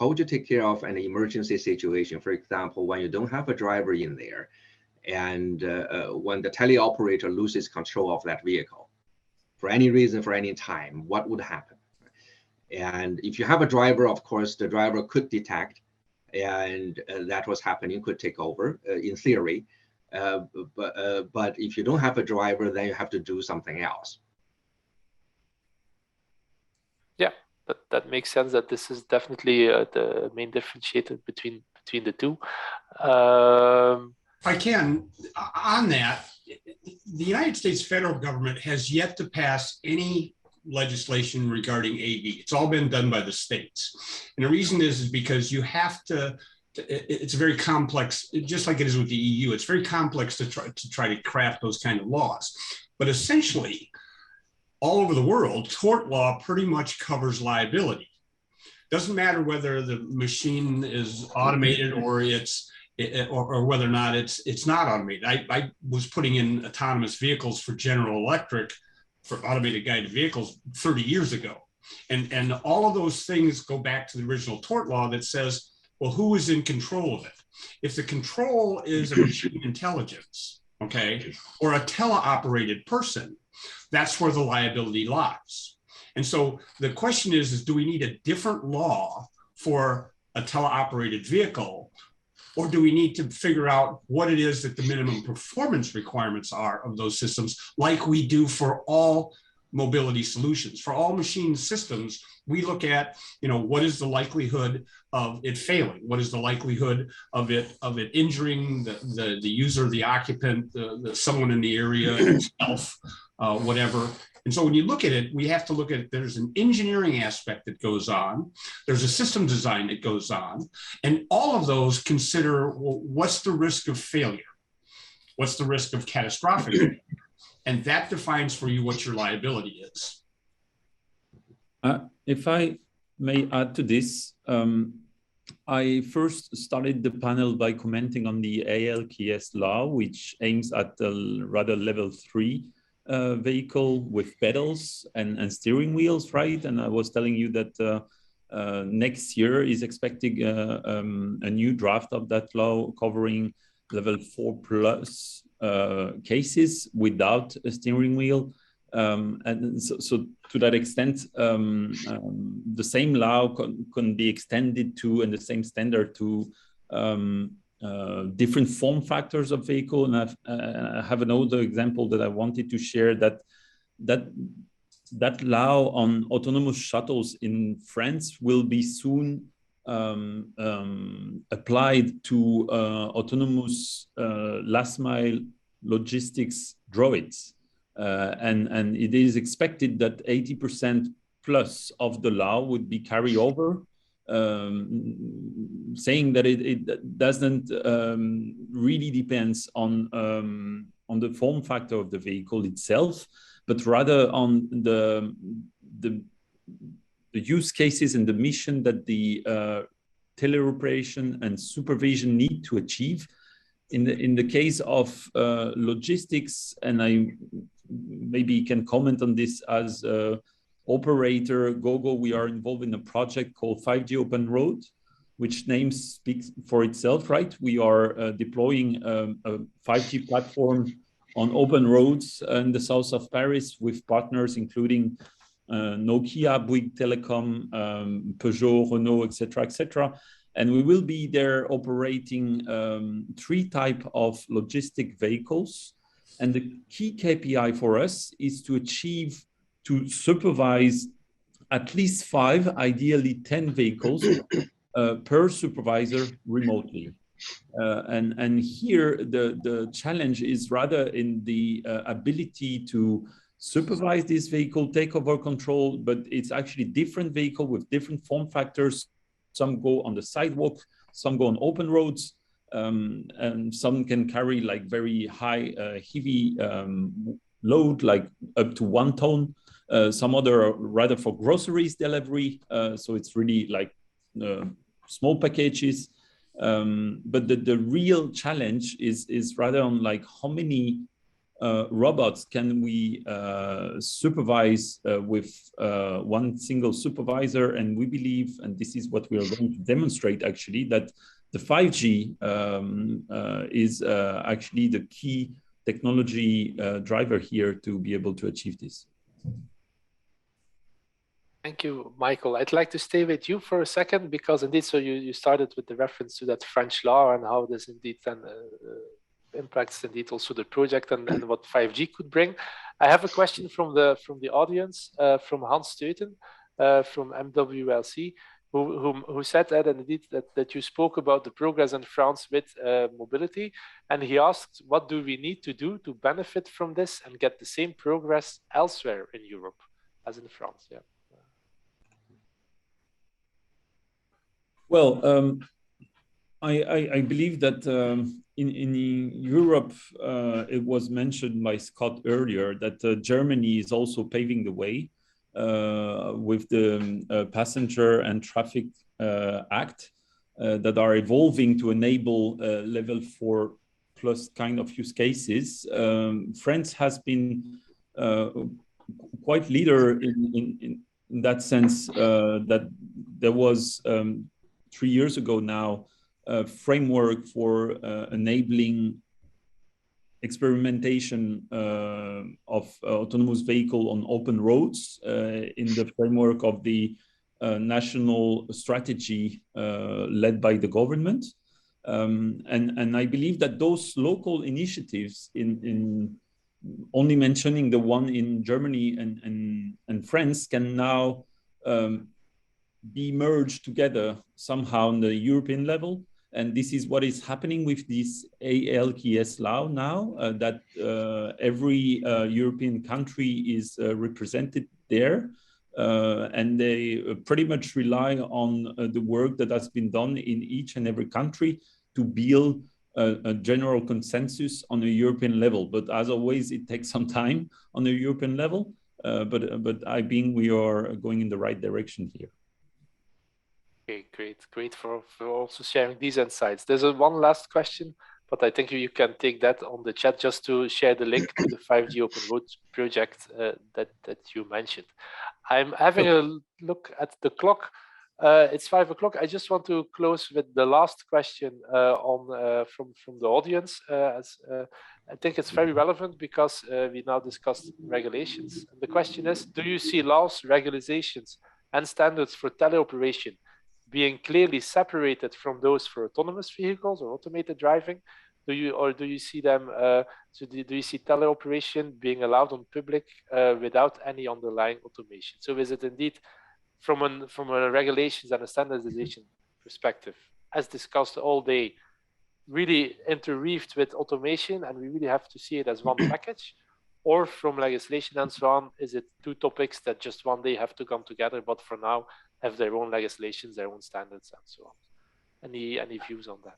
would you take care of an emergency situation? For example, when you don't have a driver in there, and when the teleoperator loses control of that vehicle for any reason, for any time, what would happen? And if you have a driver, of course, the driver could detect, and that was happening, could take over in theory. But if you don't have a driver, then you have to do something else. Yeah, that makes sense. That this is definitely the main differentiator between the two. If I can, on that, the United States federal government has yet to pass any legislation regarding AV. It's all been done by the states. And the reason is because you have to, it's very complex, just like it is with the EU, it's very complex to try to craft those kind of laws. But essentially, all over the world, tort law pretty much covers liability. Doesn't matter whether the machine is automated or or whether or not it's not automated. I was putting in autonomous vehicles for General Electric, for automated guided vehicles 30 years ago. And all of those things go back to the original tort law that says, well, who is in control of it? If the control is a machine intelligence, okay, or a teleoperated person, that's where the liability lies. And so the question is do we need a different law for a teleoperated vehicle, or do we need to figure out what it is that the minimum performance requirements are of those systems, like we do for all mobility solutions? For all machine systems, we look at, what is the likelihood of it failing? What is the likelihood of it injuring the user, the occupant, someone in the area, itself, whatever. And so when you look at it, we have to look at it. There's an engineering aspect that goes on. There's a system design that goes on. And all of those consider, well, what's the risk of failure? What's the risk of catastrophic failure? And that defines for you what your liability is. If I may add to this, I first started the panel by commenting on the ALKS law, which aims at a rather level 3 vehicle with pedals and steering wheels, right? And I was telling you that next year is expecting a new draft of that law covering level 4 plus cases without a steering wheel. And so to that extent, the same law can be extended to, and the same standard to different form factors of vehicle. And I have another example that I wanted to share, that law on autonomous shuttles in France will be soon applied to autonomous last mile logistics droids. And it is expected that 80% plus of the law would be carried over, saying that it doesn't really depends on the form factor of the vehicle itself, but rather on the use cases and the mission that the teleoperation and supervision need to achieve. In the case of logistics, and I maybe can comment on this as operator Gogo, we are involved in a project called 5G Open Road, which name speaks for itself, right? We are deploying a 5G platform on open roads in the south of Paris with partners including Nokia, Bouygues Telecom, Peugeot, Renault, etc., etc. And we will be there operating 3 types of logistic vehicles. And the key KPI for us is to supervise at least 5, ideally 10 vehicles per supervisor remotely. And here the challenge is rather in the ability to supervise this vehicle, take over control, but it's actually different vehicle with different form factors. Some go on the sidewalk, some go on open roads, and some can carry like very high, heavy load, like up to 1 ton. Some other are rather for groceries delivery, so it's really like small packages. But the real challenge is rather on like how many robots can we supervise with 1 single supervisor. And we believe, and this is what we are going to demonstrate actually, that the 5G is actually the key technology driver here to be able to achieve this. Thank you, Michael. I'd like to stay with you for a second, because indeed, so you started with the reference to that French law and how this indeed then impacts indeed also the project and what 5G could bring. I have a question from the audience, from Hans Steuten, from MWLC, who said that indeed that you spoke about the progress in France with mobility, and he asked, what do we need to do to benefit from this and get the same progress elsewhere in Europe? as in France. Yeah. Well, I believe that in Europe, it was mentioned by Scott earlier that Germany is also paving the way with the Passenger and Traffic Act that are evolving to enable level 4 plus kind of use cases. France has been quite leader in that sense, that there was 3 years ago now a framework for enabling experimentation of autonomous vehicle on open roads in the framework of the national strategy led by the government. And I believe that those local initiatives in only mentioning the one in Germany and France can now be merged together somehow on the European level. And this is what is happening with this ALKS law now, that every European country is represented there. And they pretty much rely on the work that has been done in each and every country to build a general consensus on a European level. But as always, it takes some time on a European level. But I think we are going in the right direction here. Okay, great for also sharing these insights. There's one last question, but I think you can take that on the chat just to share the link to the 5G Open Road project that you mentioned. I'm having a look at the clock. It's 5 o'clock. I just want to close with the last question from the audience. I think it's very relevant because we now discussed regulations. The question is, do you see laws, regulations, and standards for teleoperation being clearly separated from those for autonomous vehicles or automated driving? Do you see them? Do you see teleoperation being allowed on public without any underlying automation? So is it indeed from a regulations and a standardization perspective, as discussed all day, really interweaved with automation, and we really have to see it as one package? Or from legislation and so on, is it two topics that just one day have to come together, but for now have their own legislations, their own standards, and so on? Any views on that?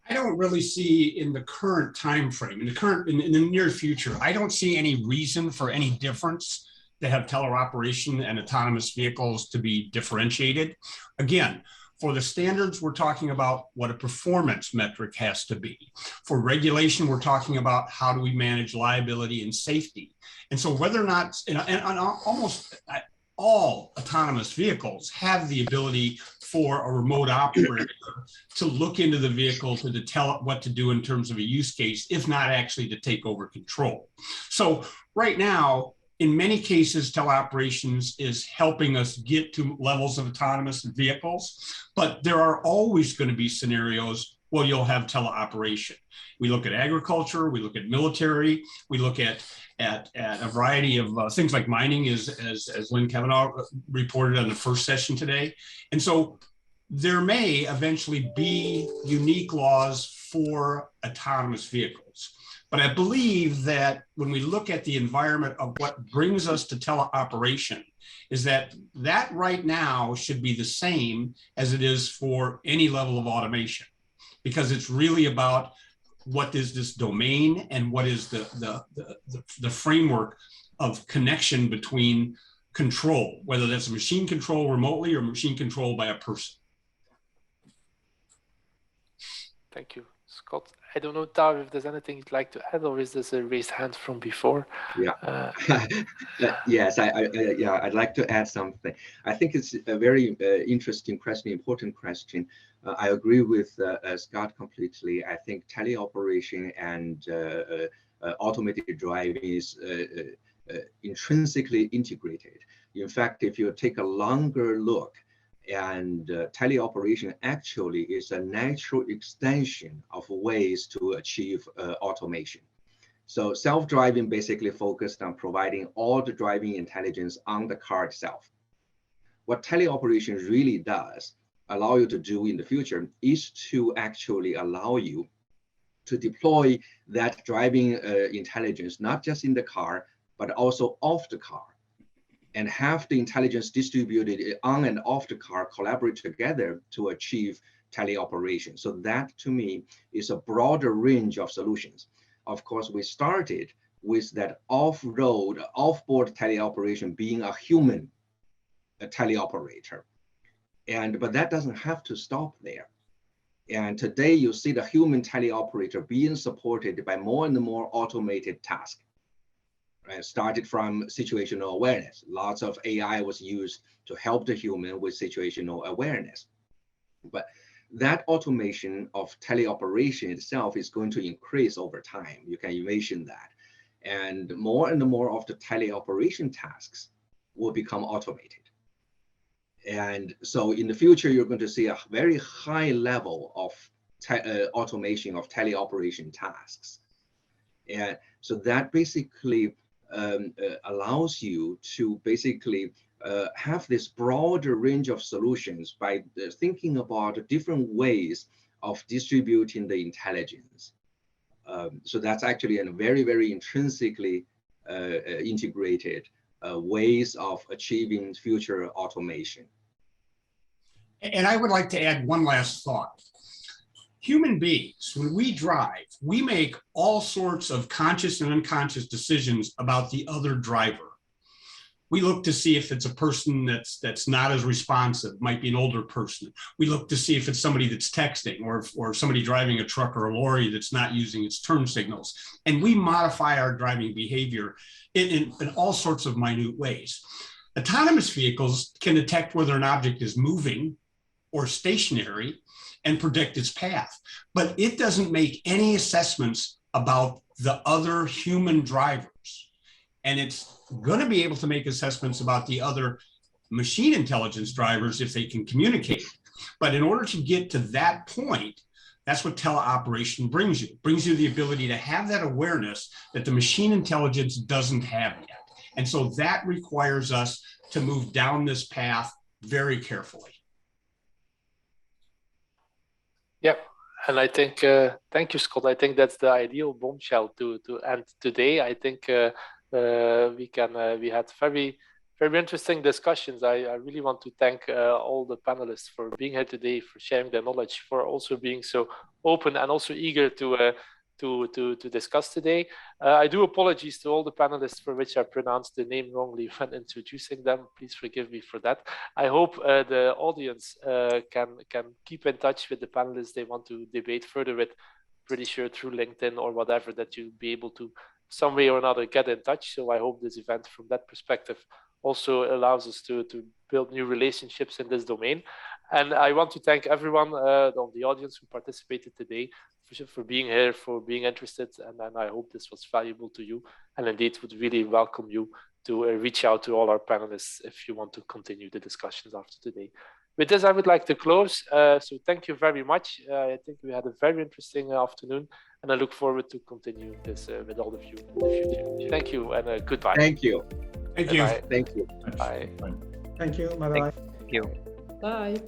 I don't really see in the current time frame, in the near future, I don't see any reason for any difference to have teleoperation and autonomous vehicles to be differentiated. Again, for the standards, we're talking about what a performance metric has to be. For regulation, we're talking about how do we manage liability and safety. And so whether or not, and almost all autonomous vehicles have the ability for a remote operator to look into the vehicle to tell it what to do in terms of a use case, if not actually to take over control. So right now, in many cases, teleoperations is helping us get to levels of autonomous vehicles, but there are always going to be scenarios where you'll have teleoperation. We look at agriculture, we look at military, we look at a variety of things like mining, as Lynn Kavanaugh reported on the first session today. And so there may eventually be unique laws for autonomous vehicles. But I believe that when we look at the environment of what brings us to teleoperation, is that right now should be the same as it is for any level of automation, because it's really about what is this domain and what is the framework of connection between control, whether that's machine control remotely or machine control by a person. Thank you, Scott. I don't know, Tav, if there's anything you'd like to add, or is this a raised hand from before? Yeah. Yes, I'd like to add something. I think it's a very interesting question, important question. I agree with Scott completely. I think teleoperation and automated driving is intrinsically integrated. In fact, if you take a longer look, and teleoperation actually is a natural extension of ways to achieve automation. So self-driving basically focused on providing all the driving intelligence on the car itself. What teleoperation really does allow you to do in the future is to actually allow you to deploy that driving intelligence, not just in the car, but also off the car. and have the intelligence distributed on and off the car collaborate together to achieve teleoperation. So that to me is a broader range of solutions. Of course, we started with that off-road, off-board teleoperation being a human teleoperator. But that doesn't have to stop there. And today you see the human teleoperator being supported by more and more automated tasks. Right? Started from situational awareness. Lots of AI was used to help the human with situational awareness. But that automation of teleoperation itself is going to increase over time. You can imagine that. And more of the teleoperation tasks will become automated. And so in the future, you're going to see a very high level of automation of teleoperation tasks. And so that basically allows you to basically have this broader range of solutions by thinking about different ways of distributing the intelligence. So that's actually a very, very intrinsically integrated ways of achieving future automation. And I would like to add one last thought. Human beings, when we drive, we make all sorts of conscious and unconscious decisions about the other driver. We look to see if it's a person that's not as responsive, might be an older person. We look to see if it's somebody that's texting or somebody driving a truck or a lorry that's not using its turn signals. And we modify our driving behavior in all sorts of minute ways. Autonomous vehicles can detect whether an object is moving or stationary and predict its path, but it doesn't make any assessments about the other human drivers. And it's going to be able to make assessments about the other machine intelligence drivers if they can communicate. But in order to get to that point, that's what teleoperation brings you. It brings you the ability to have that awareness that the machine intelligence doesn't have yet. And so that requires us to move down this path very carefully. Yep. And I think, thank you, Scott. I think that's the ideal bombshell to end today. I think we had very, very interesting discussions. I really want to thank all the panelists for being here today, for sharing their knowledge, for also being so open and also eager to discuss today. I do apologize to all the panelists for which I pronounced the name wrongly when introducing them. Please forgive me for that. I hope the audience can keep in touch with the panelists they want to debate further with, pretty sure through LinkedIn or whatever, that you'll be able to some way or another get in touch. So I hope this event from that perspective also allows us to build new relationships in this domain. And I want to thank everyone on the audience who participated today for being here, for being interested. And I hope this was valuable to you. And indeed would really welcome you to reach out to all our panelists if you want to continue the discussions after today. With this, I would like to close. So thank you very much. I think we had a very interesting afternoon, and I look forward to continuing this with all of you in the future. Thank you and goodbye. Thank you. Thank you. Thank you. Bye. Thank you. Bye-bye. Thank you. Bye.